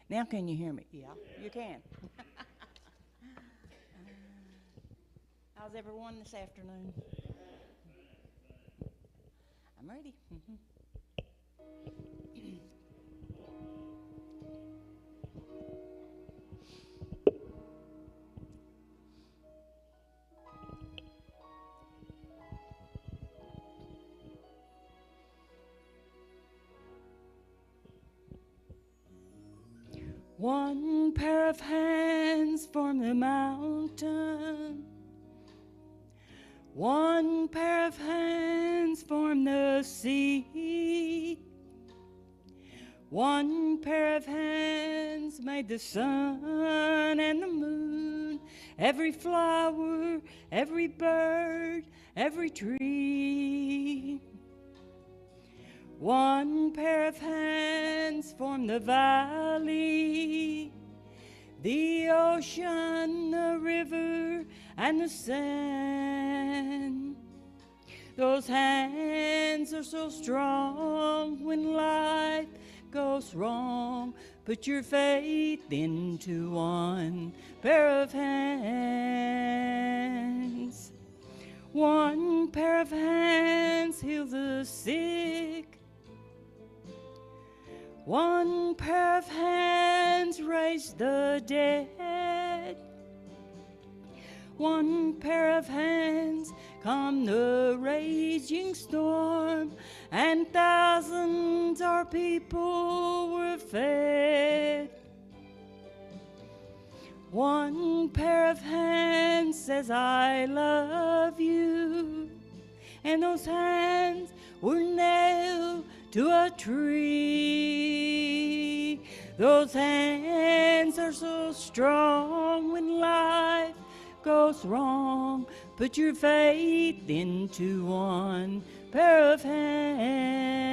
Now can you hear me? Yeah, you can. How's everyone this afternoon? I'm ready. One pair of hands form the mountain. One pair of hands form the sea. One pair of hands made the sun and the moon, every flower, every bird, every tree. One pair of hands form the valley, the ocean, the river, and the sand. Those hands are so strong when life goes wrong. Put your faith into one pair of hands. One pair of hands heal the sick. One pair of hands raise the dead. One pair of hands calm the raging storm, and thousands our people were fed. One pair of hands says, I love you, and those hands were nailed to a tree. Those hands are so strong when life goes wrong. Put your faith into one pair of hands.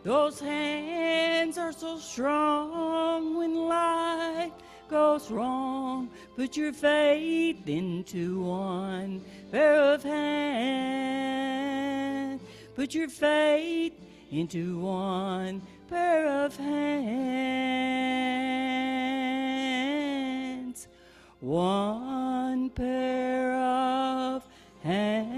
Those hands are so strong when life goes wrong. Put your faith into one pair of hands. Put your faith into one pair of hands. One pair of hands.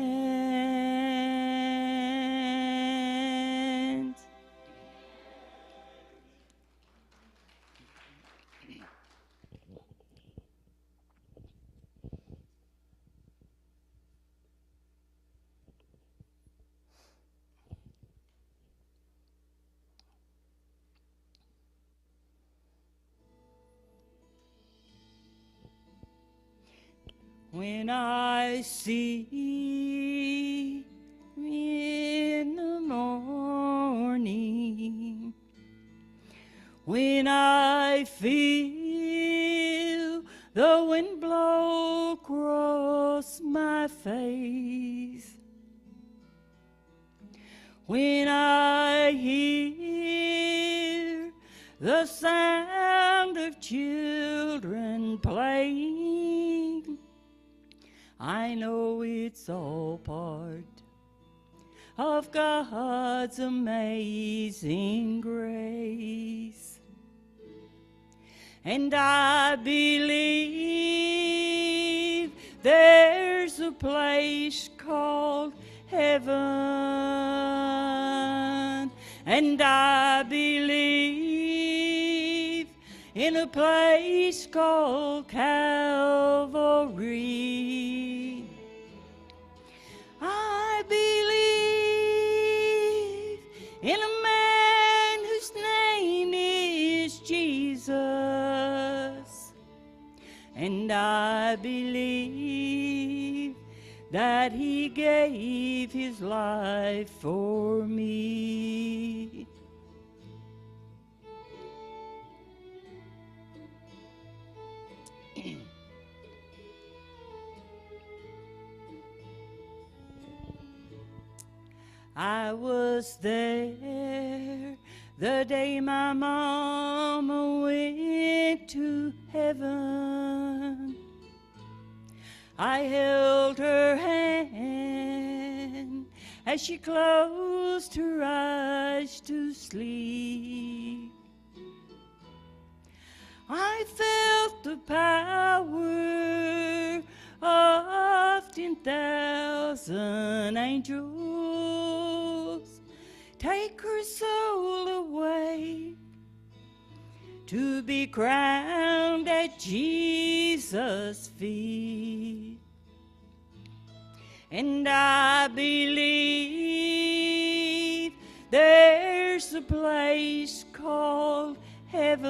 When I see in the morning, when I feel the wind blow across my face, when I hear the sound of children playing, I know it's all part of God's amazing grace. And I believe there's a place called heaven. And I believe in a place called Calvary. I believe in a man whose name is Jesus. And I believe that he gave his life for me. I was there the day my mama went to heaven. I held her hand as she closed her eyes to sleep. I felt the power of 10,000 angels take her soul away to be crowned at Jesus' feet. And I believe there's a place called heaven,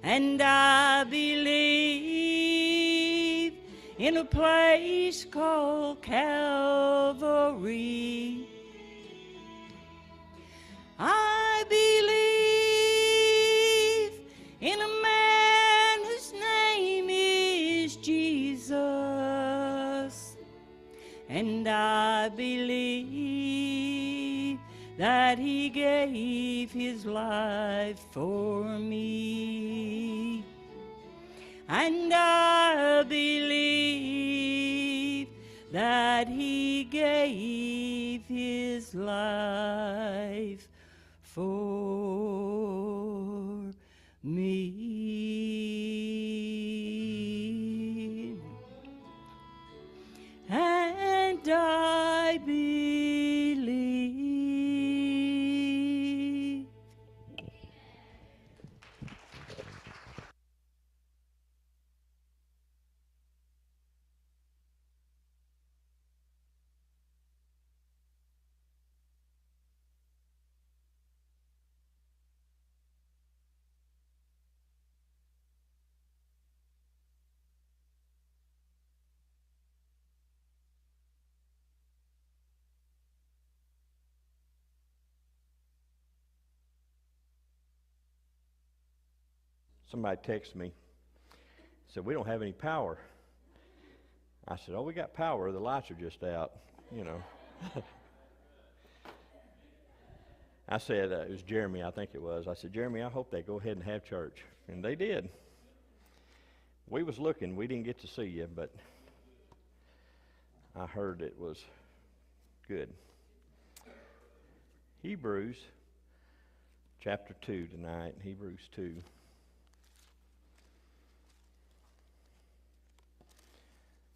and I believe in a place called Calvary. I believe in a man whose name is Jesus, and I believe that he gave his life for me. And I believe that he gave his life for me. And I believe. Somebody texted me, said, "We don't have any power." I said, "Oh, we got power. The lights are just out, you know." I said, it was Jeremy, I think it was. I said, "Jeremy, I hope they go ahead and have church." And they did. We was looking. We didn't get to see you, but I heard it was good. Hebrews chapter 2 tonight, Hebrews 2.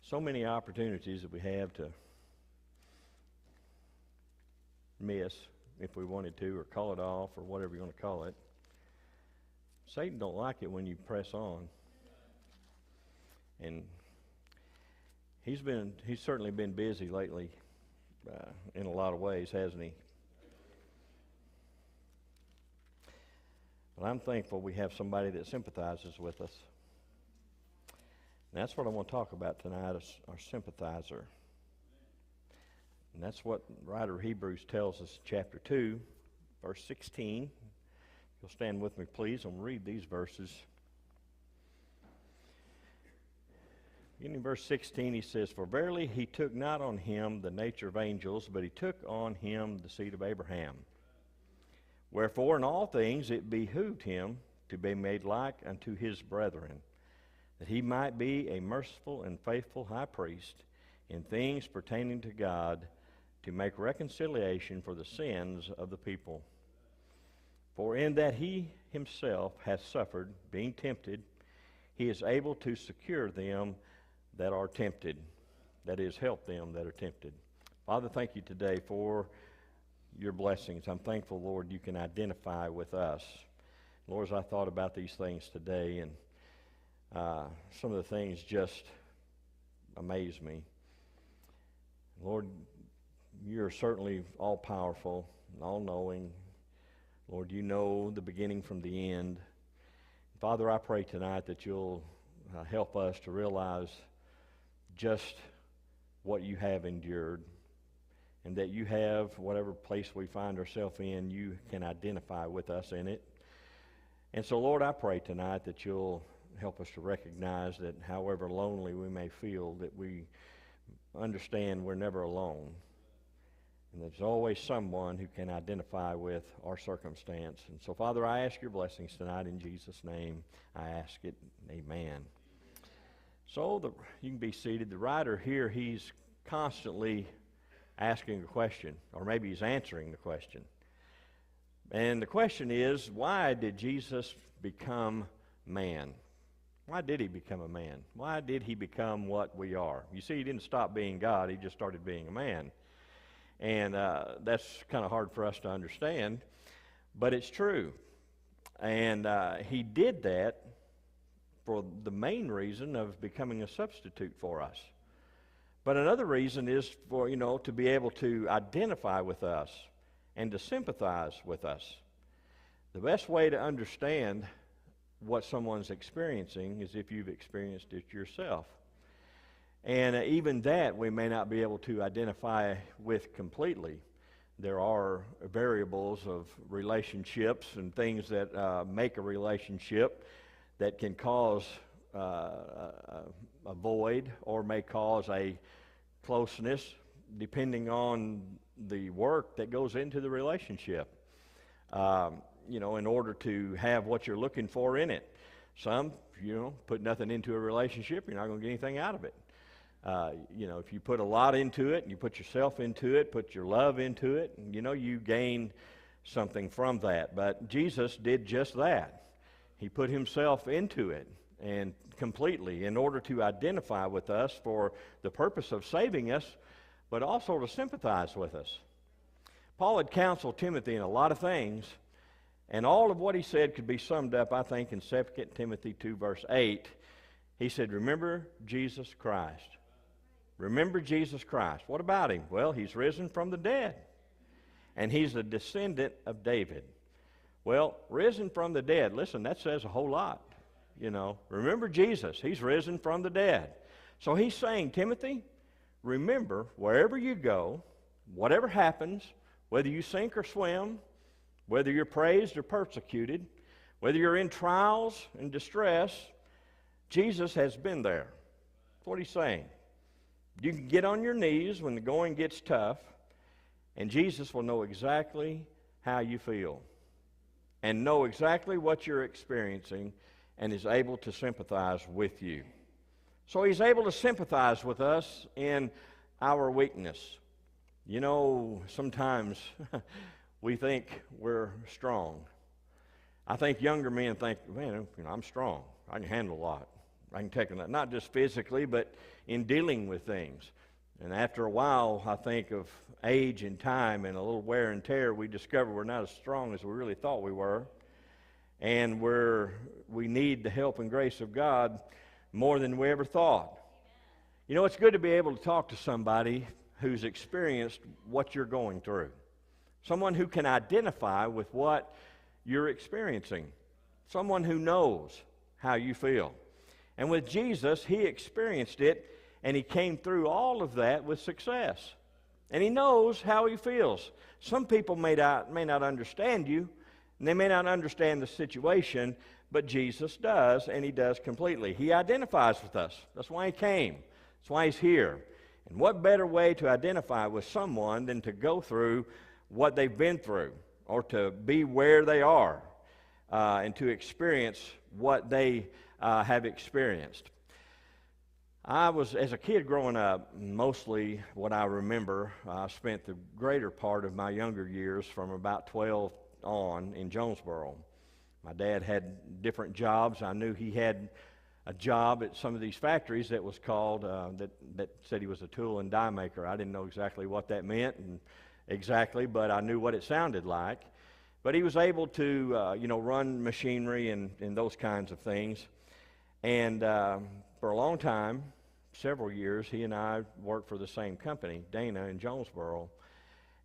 So many opportunities that we have to miss if we wanted to, or call it off, or whatever you want to call it. Satan don't like it when you press on. And he's certainly been busy lately in a lot of ways, hasn't he? But I'm thankful we have somebody that sympathizes with us. And that's what I want to talk about tonight, is our sympathizer. And that's what the writer of Hebrews tells us, chapter 2, verse 16. If you'll stand with me, please, and read these verses. In verse 16, he says, "For verily he took not on him the nature of angels, but he took on him the seed of Abraham. Wherefore in all things it behooved him to be made like unto his brethren, that he might be a merciful and faithful high priest in things pertaining to God, to make reconciliation for the sins of the people. For in that he himself hath suffered, being tempted, he is able to secure them that are tempted." That is, help them that are tempted. Father, thank you today for your blessings. I'm thankful, Lord, you can identify with us. Lord, as I thought about these things today, and some of the things just amaze me. Lord, you're certainly all-powerful and all-knowing. Lord, you know the beginning from the end. Father, I pray tonight that you'll help us to realize just what you have endured, and that you have, whatever place we find ourselves in, you can identify with us in it. And so, Lord, I pray tonight that you'll help us to recognize that however lonely we may feel, that we understand we're never alone, And there's always someone who can identify with our circumstance. And so, Father, I ask your blessings tonight in Jesus' name. I ask it. Amen. So you can be seated. The writer here, he's constantly asking a question, or maybe he's answering the question. And the question is, why did Jesus become man? Why did he become a man? Why did he become what we are? You see, he didn't stop being God. He just started being a man. And that's kind of hard for us to understand, but it's true. And he did that for the main reason of becoming a substitute for us. But another reason is for, to be able to identify with us and to sympathize with us. The best way to understand what someone's experiencing is if you've experienced it yourself. And even that we may not be able to identify with completely. There are variables of relationships and things that make a relationship that can cause a void or may cause a closeness depending on the work that goes into the relationship, in order to have what you're looking for in it. Some, put nothing into a relationship, you're not going to get anything out of it. If you put a lot into it, and you put yourself into it, put your love into it, you gain something from that. But Jesus did just that. He put himself into it and completely in order to identify with us for the purpose of saving us, but also to sympathize with us. Paul had counseled Timothy in a lot of things, and all of what he said could be summed up, I think, in 2 Timothy 2, verse 8. He said, remember Jesus Christ. Remember Jesus Christ. What about him? Well, he's risen from the dead, and he's a descendant of David. Well, risen from the dead, listen, that says a whole lot. Remember Jesus. He's risen from the dead. So he's saying, Timothy, remember, wherever you go, whatever happens, whether you sink or swim, whether you're praised or persecuted, whether you're in trials and distress, Jesus has been there. That's what he's saying. You can get on your knees when the going gets tough, and Jesus will know exactly how you feel and know exactly what you're experiencing and is able to sympathize with you. So he's able to sympathize with us in our weakness. Sometimes we think we're strong. I think younger men think, man, I'm strong. I can handle a lot. I can take it, not just physically, but in dealing with things. And after a while, I think of age and time and a little wear and tear, we discover we're not as strong as we really thought we were. And we need the help and grace of God more than we ever thought. It's good to be able to talk to somebody who's experienced what you're going through. Someone who can identify with what you're experiencing. Someone who knows how you feel. And with Jesus, he experienced it, and he came through all of that with success. And he knows how he feels. Some people may not understand you, and they may not understand the situation, but Jesus does, and he does completely. He identifies with us. That's why he came. That's why he's here. And what better way to identify with someone than to go through what they've been through, or to be where they are, and to experience what they have experienced. As a kid growing up, mostly what I remember, I spent the greater part of my younger years from about 12 on in Jonesboro. My dad had different jobs. I knew he had a job at some of these factories that was called, that said he was a tool and die maker. I didn't know exactly what that meant but I knew what it sounded like. But he was able to, run machinery and those kinds of things. And for a long time, several years, he and I worked for the same company, Dana in Jonesboro.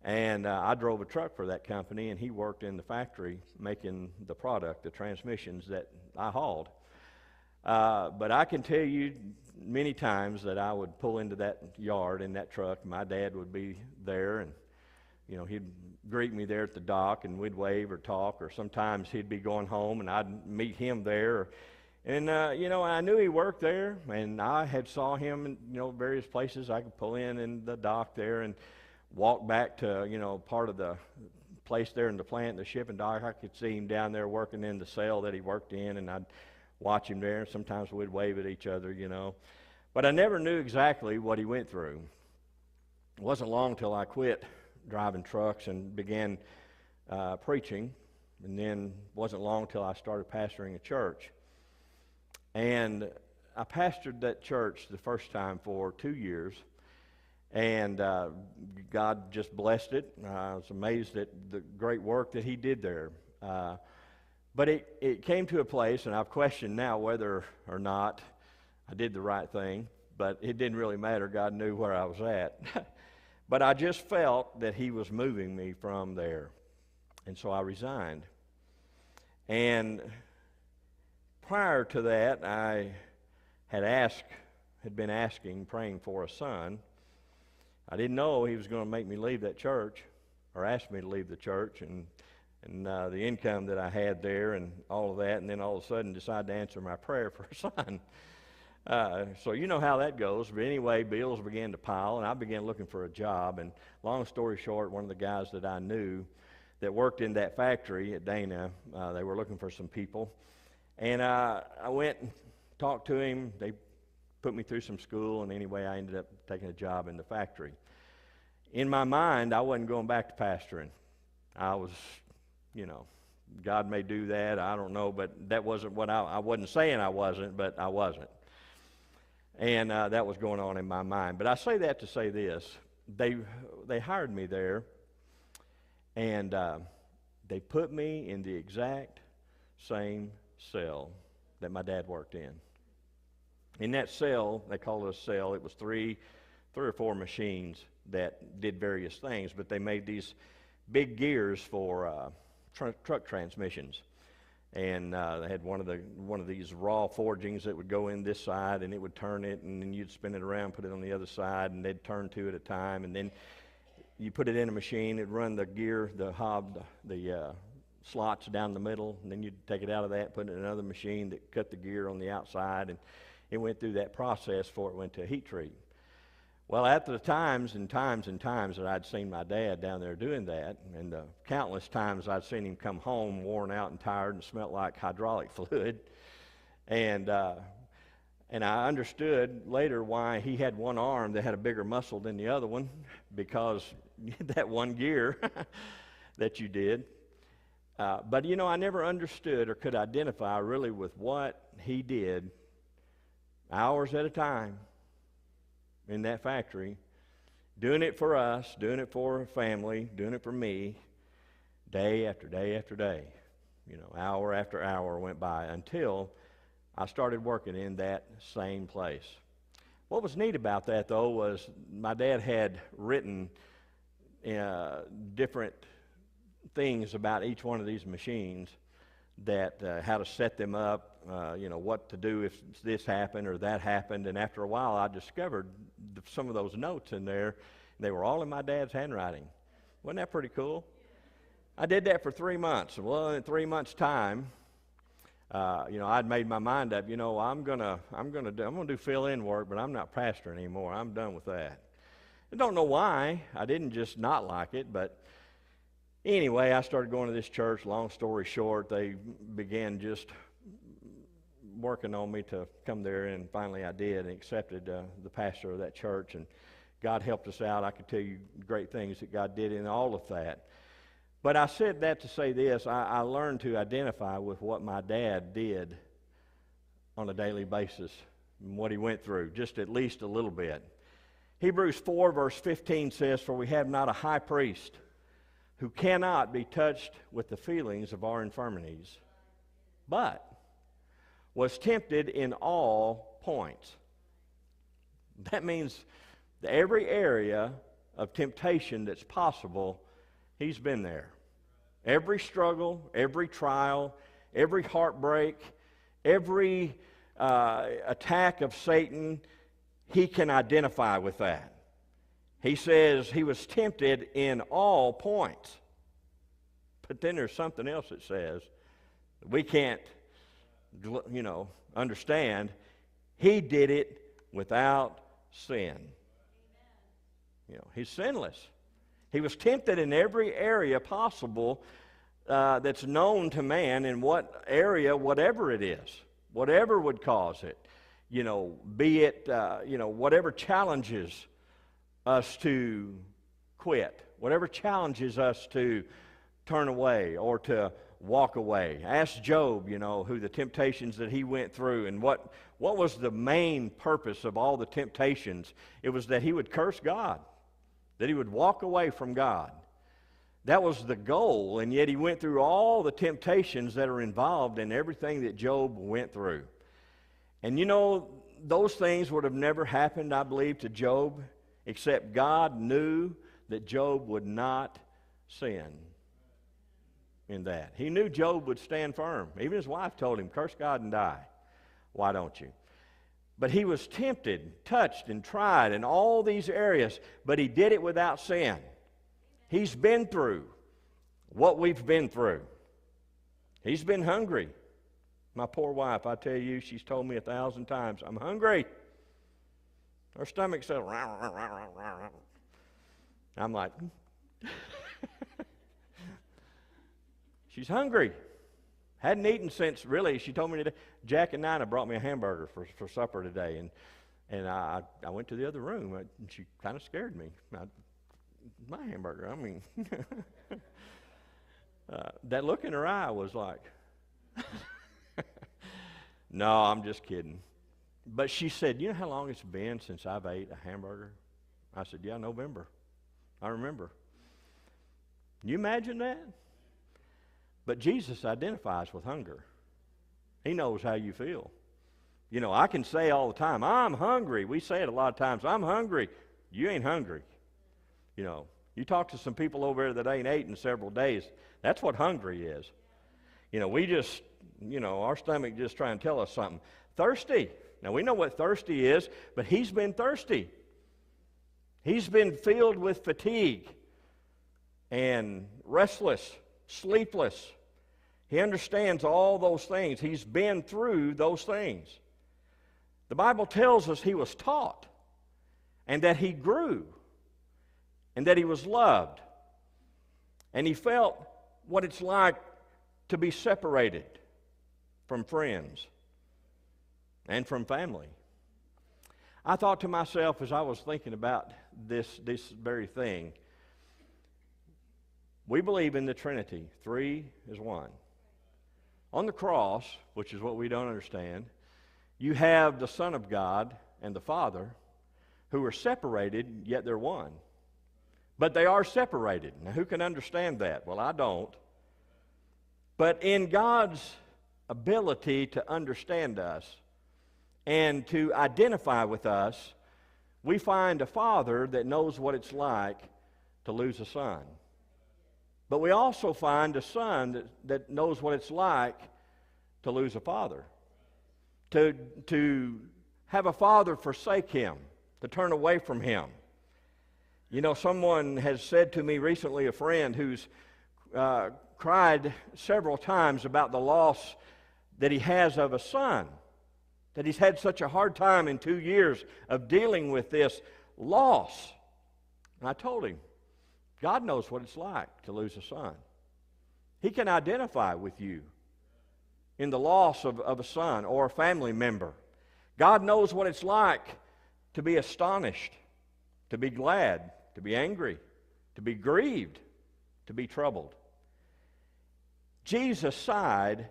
And I drove a truck for that company, and he worked in the factory making the product, the transmissions that I hauled. But I can tell you many times that I would pull into that yard in that truck. My dad would be there, and he'd greet me there at the dock, and we'd wave or talk, or sometimes he'd be going home, and I'd meet him there. And, I knew he worked there, and I had saw him in, various places I could pull in the dock there. And walked back to, part of the place there in the plant, the shipping dock. I could see him down there working in the cell that he worked in, and I'd watch him there. Sometimes we'd wave at each other, But I never knew exactly what he went through. It wasn't long till I quit driving trucks and began preaching, and then wasn't long till I started pastoring a church. And I pastored that church the first time for 2 years, and God just blessed it. I was amazed at the great work that He did there. But it came to a place, and I've questioned now whether or not I did the right thing, but it didn't really matter. God knew where I was at. But I just felt that He was moving me from there. And so I resigned. And prior to that, I had been asking, praying for a son. I didn't know He was going to make me leave that church, or ask me to leave the church, and the income that I had there and all of that, and then all of a sudden decide to answer my prayer for a son. So you know how that goes. But anyway, bills began to pile, and I began looking for a job. And long story short, one of the guys that I knew that worked in that factory at Dana, they were looking for some people. And I went and talked to him. They put me through some school, and anyway, I ended up taking a job in the factory. In my mind, I wasn't going back to pastoring. I was, God may do that, I don't know, but that wasn't what I wasn't saying I wasn't, but I wasn't. And that was going on in my mind. But I say that to say this. They hired me there, and they put me in the exact same cell that my dad worked in. In that cell, they call it a cell, it was three or four machines that did various things, but they made these big gears for truck transmissions. And they had one of these raw forgings that would go in this side, and it would turn it, and then you'd spin it around, put it on the other side, and they'd turn two at a time, and then you put it in a machine, it'd run the gear, the hob, the slots down the middle, and then you'd take it out of that, put it in another machine that cut the gear on the outside, and it went through that process before it went to a heat treat. Well, after the times that I'd seen my dad down there doing that, and the countless times I'd seen him come home worn out and tired and smelled like hydraulic fluid, and I understood later why he had one arm that had a bigger muscle than the other one, because that one gear that you did. But I never understood or could identify really with what he did hours at a time in that factory, doing it for us, doing it for family, doing it for me, day after day after day. Hour after hour went by until I started working in that same place. What was neat about that, though, was my dad had written different things about each one of these machines, that how to set them up, what to do if this happened or that happened. And after a while, I discovered some of those notes in there. They were all in my dad's handwriting. Wasn't that pretty cool? I did that for 3 months. Well, in 3 months' time, I'd made my mind up. I'm gonna do fill-in work, but I'm not pastoring anymore. I'm done with that. I don't know why. I didn't just not like it, but anyway, I started going to this church. Long story short, they began just working on me to come there, and finally I did and accepted the pastor of that church, and God helped us out. I could tell you great things that God did in all of that. But I said that to say this. I learned to identify with what my dad did on a daily basis and what he went through, just at least a little bit. Hebrews 4 verse 15 says, "For we have not a high priest who cannot be touched with the feelings of our infirmities, but was tempted in all points." That means that every area of temptation that's possible, he's been there. Every struggle, every trial, every heartbreak, every attack of Satan, he can identify with that. He says he was tempted in all points. But then there's something else that says we can't, understand. He did it without sin. He's sinless. He was tempted in every area possible that's known to man, in what area, whatever it is, whatever would cause it. Be it, whatever challenges us to quit, whatever challenges us to turn away or to walk away. Ask Job, who the temptations that he went through, and what was the main purpose of all the temptations. It was that he would curse God, that he would walk away from God. That was the goal, and yet he went through all the temptations that are involved in everything that Job went through. And those things would have never happened, I believe, to Job, except God knew that Job would not sin in that. He knew Job would stand firm. Even his wife told him, curse God and die. Why don't you? But he was tempted, touched, and tried in all these areas, but he did it without sin. He's been through what we've been through. He's been hungry. My poor wife, I tell you, she's told me 1,000 times, I'm hungry. Her stomach says, rah, rah, rah, rah, rah. I'm like, she's hungry. Hadn't eaten since, really, she told me today, Jack and Nina brought me a hamburger for supper today, and I went to the other room, and she kind of scared me. My hamburger, I mean, that look in her eye was like, no, I'm just kidding. But she said, you know how long it's been since I've ate a hamburger? I said, yeah, November. I remember. Can you imagine that? But Jesus identifies with hunger. He knows how you feel. I can say all the time, I'm hungry. We say it a lot of times, I'm hungry. You ain't hungry. You talk to some people over there that ain't ate in several days. That's what hungry is. We just, our stomach just trying to tell us something. Thirsty. Now, we know what thirsty is, but he's been thirsty. He's been filled with fatigue and restless, sleepless. He understands all those things. He's been through those things. The Bible tells us he was taught and that he grew and that he was loved. And he felt what it's like to be separated from friends and from family. I thought to myself as I was thinking about this very thing, we believe in the Trinity. 3 is 1. On the cross, which is what we don't understand, you have the Son of God and the Father who are separated, yet they're one. But they are separated. Now, who can understand that? Well, I don't. But in God's ability to understand us and to identify with us, we find a father that knows what it's like to lose a son. But we also find a son that knows what it's like to lose a father. To have a father forsake him, to turn away from him. Someone has said to me recently, a friend who's cried several times about the loss that he has of a son, that he's had such a hard time in 2 years of dealing with this loss. And I told him, God knows what it's like to lose a son. He can identify with you in the loss of a son or a family member. God knows what it's like to be astonished, to be glad, to be angry, to be grieved, to be troubled. Jesus sighed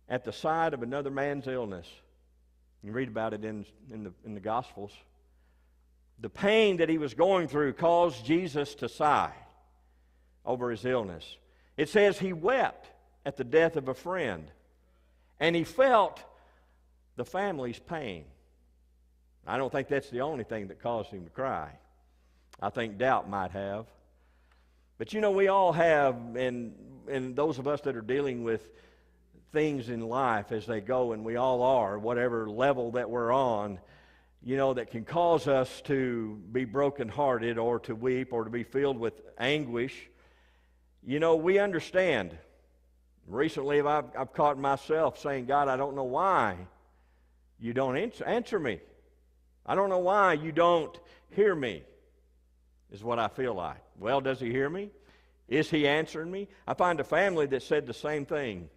at the sight of another man's illness. You read about it in the Gospels. The pain that he was going through caused Jesus to sigh over his illness. It says he wept at the death of a friend, and he felt the family's pain. I don't think that's the only thing that caused him to cry. I think doubt might have. But we all have, and those of us that are dealing with things in life as they go, and we all are, whatever level that we're on, that can cause us to be brokenhearted or to weep or to be filled with anguish. We understand. Recently, I've caught myself saying, God, I don't know why you don't answer me. I don't know why you don't hear me. is what I feel like. Well, does he hear me? Is he answering me? I find a family that said the same thing.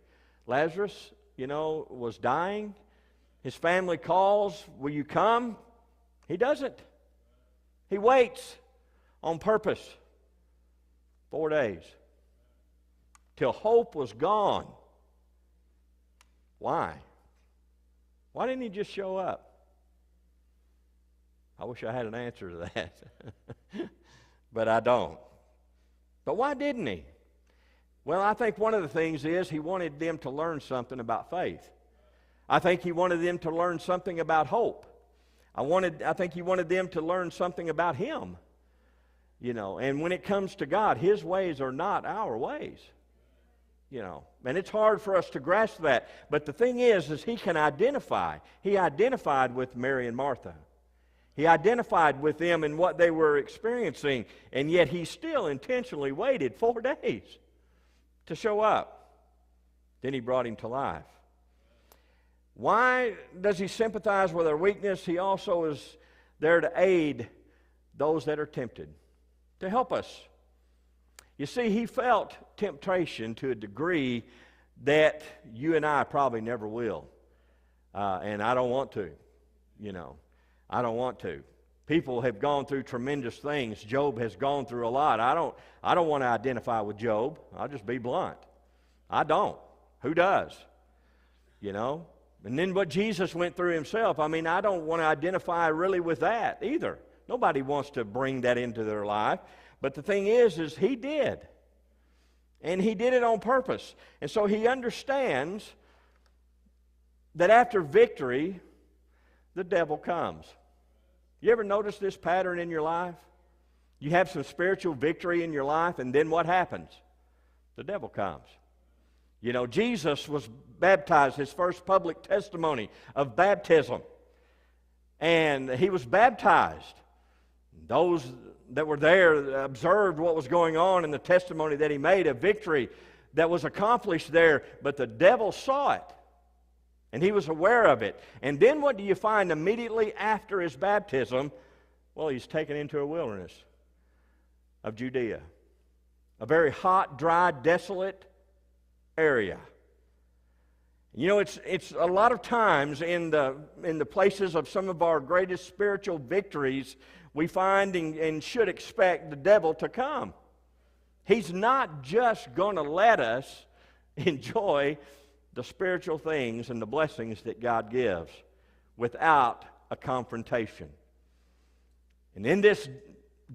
Lazarus, was dying. His family calls, will you come? He doesn't. He waits on purpose. 4 days. Till hope was gone. Why? Why didn't he just show up? I wish I had an answer to that. But I don't. But why didn't he? Well, I think one of the things is he wanted them to learn something about faith. I think he wanted them to learn something about hope. I think he wanted them to learn something about him. And when it comes to God, his ways are not our ways. And it's hard for us to grasp that. But the thing is he can identify. He identified with Mary and Martha. He identified with them in what they were experiencing, and yet he still intentionally waited 4 days to show up. Then he brought him to life. Why does he sympathize with our weakness? He also is there to aid those that are tempted, to help us. You see, he felt temptation to a degree that you and I probably never will. And I don't want to, I don't want to. People have gone through tremendous things. Job has gone through a lot. I don't want to identify with Job. I'll just be blunt. I don't. Who does? And then what Jesus went through himself, I don't want to identify really with that either. Nobody wants to bring that into their life. But the thing is he did. And he did it on purpose. And so he understands that after victory, the devil comes. You ever notice this pattern in your life? You have some spiritual victory in your life, and then what happens? The devil comes. Jesus was baptized, his first public testimony of baptism. And he was baptized. Those that were there observed what was going on in the testimony that he made, a victory that was accomplished there, but the devil saw it. And he was aware of it. And then what do you find immediately after his baptism? Well, he's taken into a wilderness of Judea. A very hot, dry, desolate area. It's a lot of times in the places of some of our greatest spiritual victories, we find and should expect the devil to come. He's not just going to let us enjoy the spiritual things and the blessings that God gives without a confrontation. And in this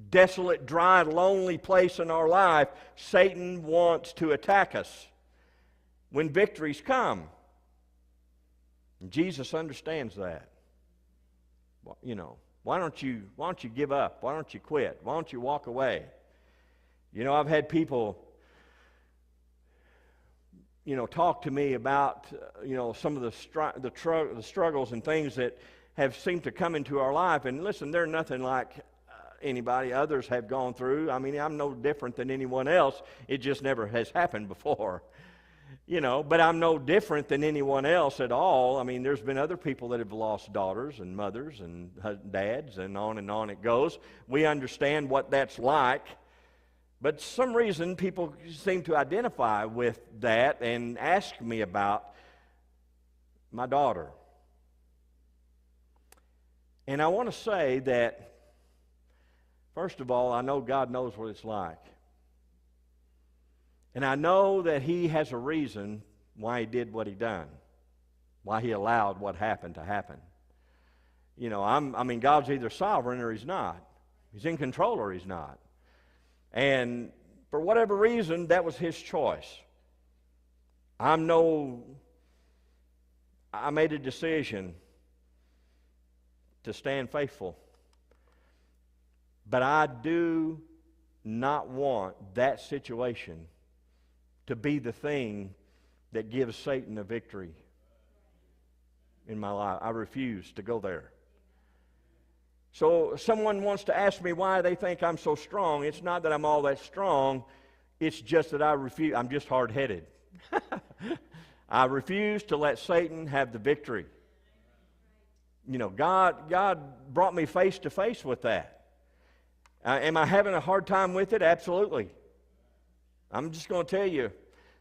desolate, dry, lonely place in our life, Satan wants to attack us when victories come. And Jesus understands that. Why don't you give up? Why don't you quit? Why don't you walk away? I've had people talk to me about some of the struggles and things that have seemed to come into our life. And listen, they're nothing like anybody others have gone through. I'm no different than anyone else. It just never has happened before. But I'm no different than anyone else at all. There's been other people that have lost daughters and mothers and dads, and on it goes. We understand what that's like. But for some reason, people seem to identify with that and ask me about my daughter. And I want to say that, first of all, I know God knows what it's like. And I know that he has a reason why he did what he done, why he allowed what happened to happen. God's either sovereign or he's not. He's in control or he's not. And for whatever reason, that was his choice. I made a decision to stand faithful. But I do not want that situation to be the thing that gives Satan a victory in my life. I refuse to go there. So someone wants to ask me why they think I'm so strong. It's not that I'm all that strong. It's just that I refuse. I'm just hard-headed. I refuse to let Satan have the victory. God brought me face to face with that. Am I having a hard time with it? Absolutely. I'm just going to tell you,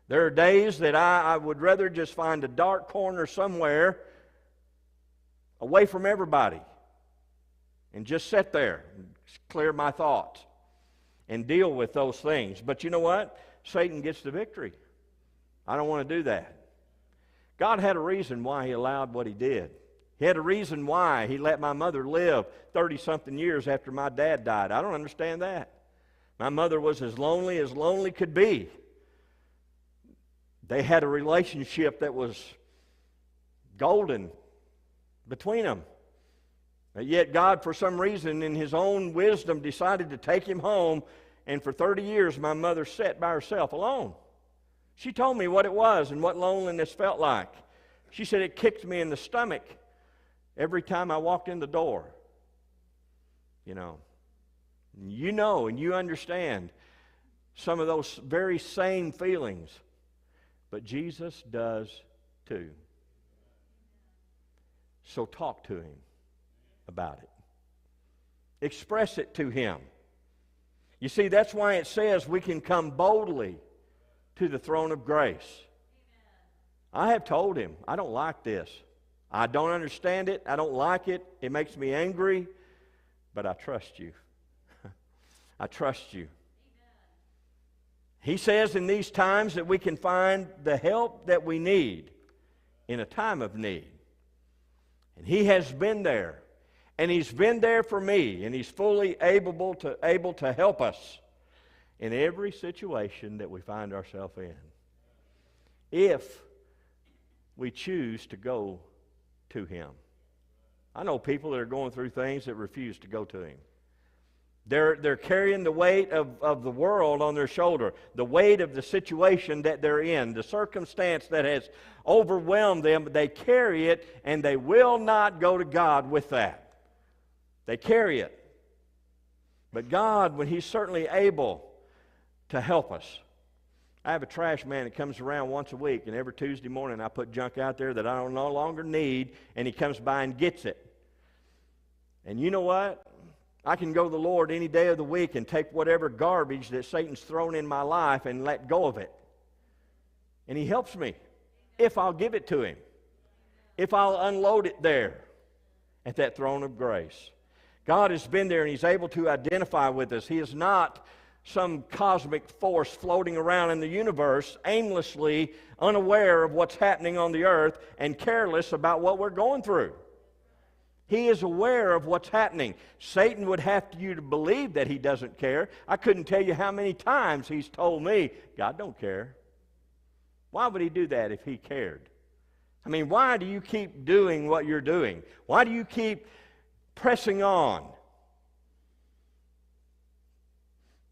there are days that I would rather just find a dark corner somewhere away from everybody and just sit there and clear my thoughts and deal with those things. But you know what? Satan gets the victory. I don't want to do that. God had a reason why He allowed what He did. He had a reason why He let my mother live 30-something years after my dad died. I don't understand that. My mother was as lonely could be. They had a relationship that was golden between them. But yet God, for some reason, in His own wisdom, decided to take him home, and for 30 years my mother sat by herself alone. She told me what it was and what loneliness felt like. She said it kicked me in the stomach every time I walked in the door. You know and you understand some of those very same feelings. But Jesus does too. So talk to Him about it. Express it to Him. You see, that's why it says we can come boldly to the throne of grace. I have told Him, I don't like this. I don't understand it. I don't like it. It makes me angry. But I trust You. I trust You. He says in these times that we can find the help that we need in a time of need. And He has been there. And He's been there for me. And He's fully able to help us in every situation that we find ourselves in, if we choose to go to Him. I know people that are going through things that refuse to go to Him. They're carrying the weight of the world on their shoulder, the weight of the situation that they're in, the circumstance that has overwhelmed them. They carry it, and they will not go to God with that. They carry it. But God, when He's certainly able to help us. I have a trash man that comes around once a week, and every Tuesday morning I put junk out there that I no longer need, and he comes by and gets it. And you know what? I can go to the Lord any day of the week and take whatever garbage that Satan's thrown in my life and let go of it. And He helps me if I'll give it to Him, if I'll unload it there at that throne of grace. God has been there, and He's able to identify with us. He is not some cosmic force floating around in the universe, aimlessly unaware of what's happening on the earth and careless about what we're going through. He is aware of what's happening. Satan would have you to believe that he doesn't care. I couldn't tell you how many times he's told me, God don't care. Why would he do that if he cared? I mean, why do you keep doing what you're doing? Why do you keep pressing on?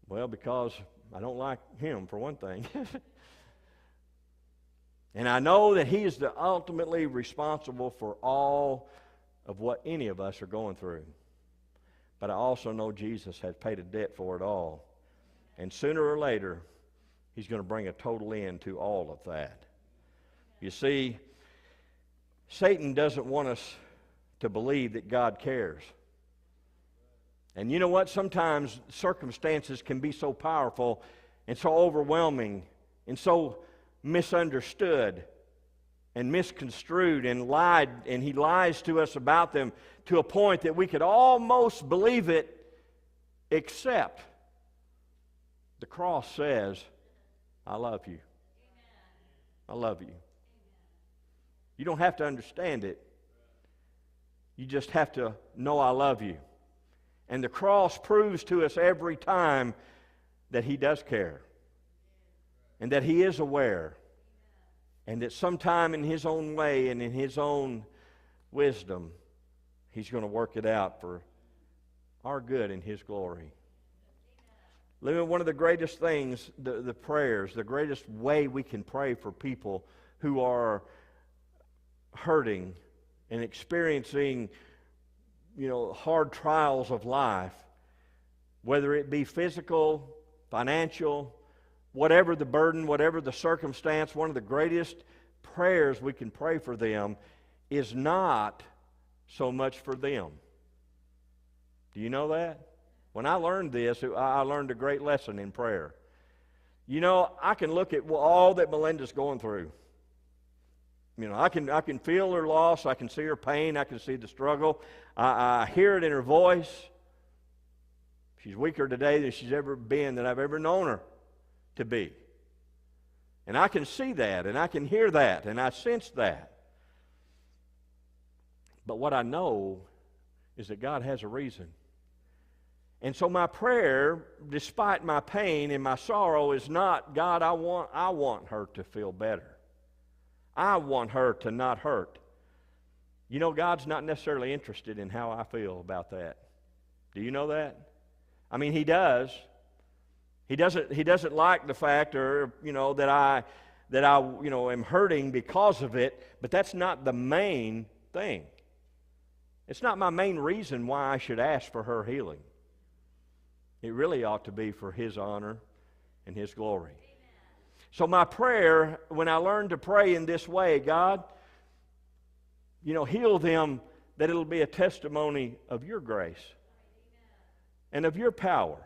Well, because I don't like him, for one thing. And I know that he is the ultimately responsible for all of what any of us are going through. But I also know Jesus has paid a debt for it all. And sooner or later, He's going to bring a total end to all of that. You see, Satan doesn't want us to believe that God cares. And you know what? Sometimes circumstances can be so powerful and so overwhelming and so misunderstood and misconstrued and lied, and he lies to us about them to a point that we could almost believe it, except the cross says, I love you. I love you. You don't have to understand it. You just have to know I love you. And the cross proves to us every time that He does care, and that He is aware, and that sometime in His own way and in His own wisdom, He's going to work it out for our good and His glory. One of the greatest things, the prayers, the greatest way we can pray for people who are hurting and experiencing hard trials of life, whether it be physical, financial, whatever the burden, whatever the circumstance, one of the greatest prayers we can pray for them is not so much for them. Do you know that? When I learned this, I learned a great lesson in prayer. You know, I can look at all that Melinda's going through. You know, I can feel her loss. I can see her pain. I can see the struggle. I hear it in her voice. She's weaker today than she's ever been, than I've ever known her to be. And I can see that, and I can hear that, and I sense that. But what I know is that God has a reason. And so my prayer, despite my pain and my sorrow, is not, God, I want her to feel better. I want her to not hurt. You know, God's not necessarily interested in how I feel about that. Do you know that? I mean, He does. He doesn't like the fact, or that I am hurting because of it. But that's not the main thing. It's not my main reason why I should ask for her healing. It really ought to be for His honor and His glory. So my prayer, when I learned to pray in this way, God, heal them, that it'll be a testimony of Your grace and of Your power.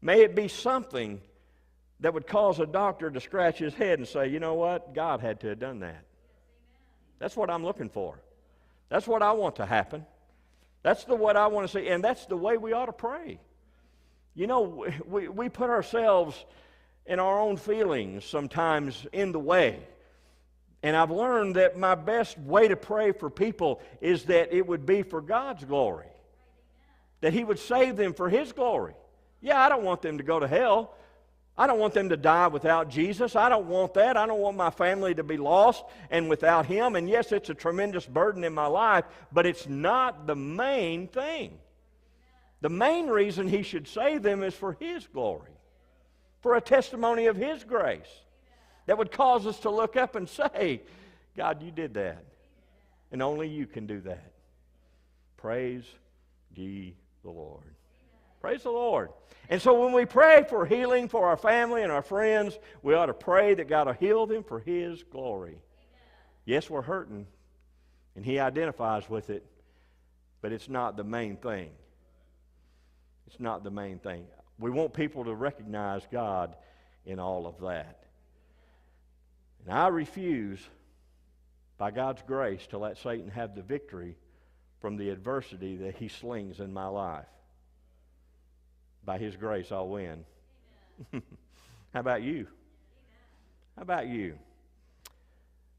May it be something that would cause a doctor to scratch his head and say, you know what, God had to have done that. That's what I'm looking for. That's what I want to happen. That's what I want to see, and that's the way we ought to pray. You know, we put ourselves and our own feelings sometimes in the way. And I've learned that my best way to pray for people is that it would be for God's glory. That He would save them for His glory. Yeah, I don't want them to go to hell. I don't want them to die without Jesus. I don't want that. I don't want my family to be lost and without Him. And yes, it's a tremendous burden in my life, but it's not the main thing. The main reason He should save them is for His glory, for a testimony of His grace that would cause us to look up and say, God, You did that, and only You can do that. Praise ye the Lord. Praise the Lord. And so when we pray for healing for our family and our friends, we ought to pray that God will heal them for His glory. Yes, we're hurting, and He identifies with it, but it's not the main thing. It's not the main thing. We want people to recognize God in all of that. And I refuse, by God's grace, to let Satan have the victory from the adversity that he slings in my life. By His grace, I'll win. How about you? How about you?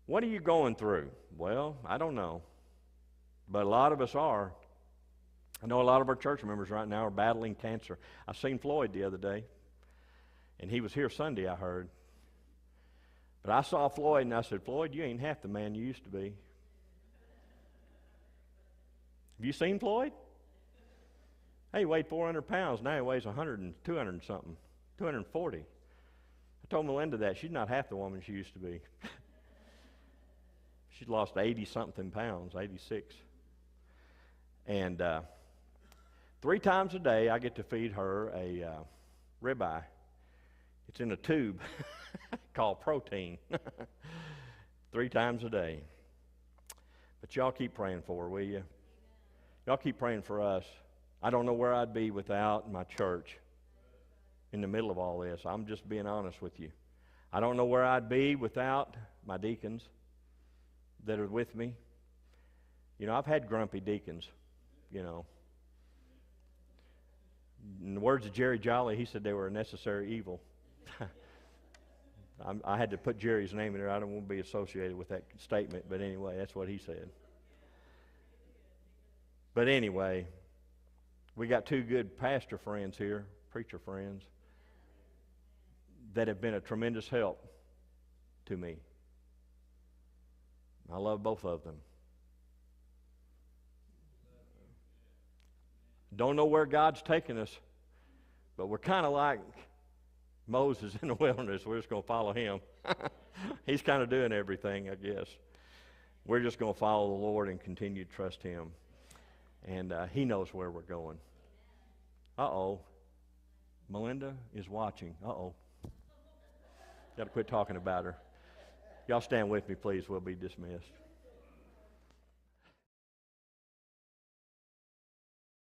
What are you going through? Well, I don't know. But a lot of us are. I know a lot of our church members right now are battling cancer. I seen Floyd the other day, and he was here Sunday, I heard. But I saw Floyd, and I said, Floyd, you ain't half the man you used to be. Have you seen Floyd? Hey, he weighed 400 pounds. Now he weighs 100 and 200 and something, 240. I told Melinda that. She's not half the woman she used to be. She's lost 80-something pounds, 86. And 3 times a day, I get to feed her a ribeye. It's in a tube called protein. 3 times a day. But y'all keep praying for her, will you? Y'all keep praying for us. I don't know where I'd be without my church in the middle of all this. I'm just being honest with you. I don't know where I'd be without my deacons that are with me. You know, I've had grumpy deacons, In the words of Jerry Jolly, he said they were a necessary evil. I had to put Jerry's name in there. I don't want to be associated with that statement, but anyway, that's what he said. But anyway, we got 2 good pastor friends here, preacher friends, that have been a tremendous help to me. I love both of them. Don't know where God's taking us, but we're kind of like Moses in the wilderness. We're just going to follow him. He's kind of doing everything, I guess. We're just going to follow the Lord and continue to trust him. And he knows where we're going. Uh-oh. Melinda is watching. Uh-oh. Got to quit talking about her. Y'all stand with me, please. We'll be dismissed.